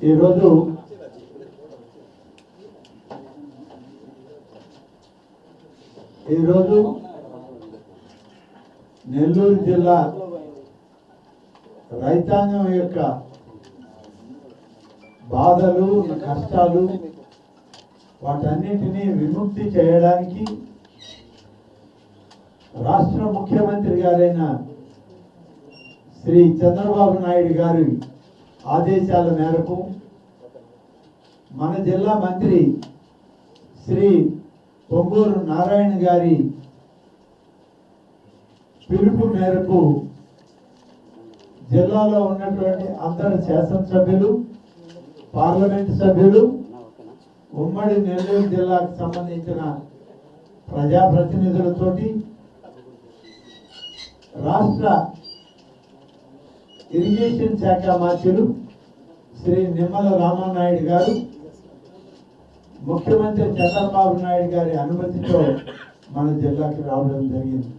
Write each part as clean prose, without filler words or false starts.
ఈరోజు నెల్లూరు జిల్లా రైతాంగం యొక్క బాధలు కష్టాలు వాటన్నిటినీ విముక్తి చేయడానికి రాష్ట్ర ముఖ్యమంత్రి గారైన శ్రీ చంద్రబాబు నాయుడు గారి ఆదేశాల మేరకు మన జిల్లా మంత్రి శ్రీ పొంగూరు నారాయణ గారి పిలుపు మేరకు జిల్లాలో ఉన్నటువంటి అందరు శాసనసభ్యులు, పార్లమెంట్ సభ్యులు, ఉమ్మడి నెల్లూరు జిల్లాకు సంబంధించిన ప్రజాప్రతినిధులతోటి రాష్ట్ర ఇరిగేషన్ శాఖ మంత్రులు శ్రీ నిమ్మల రామానాయుడు గారు, ముఖ్యమంత్రి చంద్రబాబు నాయుడు గారి అనుమతితో మన జిల్లాకి రావడం జరిగింది.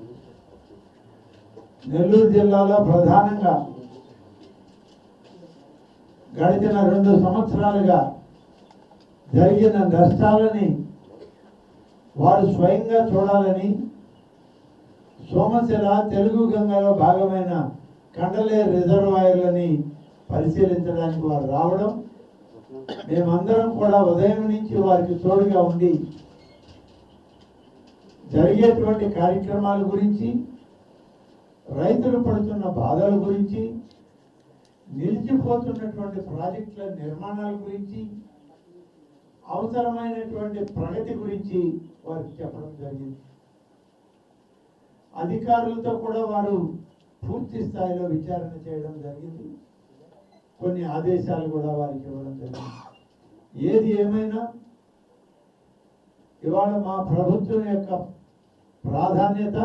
నెల్లూరు జిల్లాలో ప్రధానంగా గడిచిన 2 సంవత్సరాలుగా జరిగిన నష్టాలని వారు స్వయంగా చూడాలని సోమశిల తెలుగు గంగలో భాగమైన కండలేరు రిజర్వాయర్లని పరిశీలించడానికి వారు రావడం, మేమందరం కూడా ఉదయం నుంచి వారికి తోడుగా ఉండి జరిగేటువంటి కార్యక్రమాల గురించి, రైతులు పడుతున్న బాధల గురించి, నిలిచిపోతున్నటువంటి ప్రాజెక్టుల నిర్మాణాల గురించి, అవసరమైనటువంటి ప్రగతి గురించి వారికి చెప్పడం జరిగింది. అధికారులతో కూడా వారు పూర్తి స్థాయిలో విచారణ చేయడం జరిగింది. కొన్ని ఆదేశాలు కూడా వారికి ఇవ్వడం జరిగింది. ఏది ఏమైనా ఇవాళ మా ప్రభుత్వం యొక్క ప్రాధాన్యత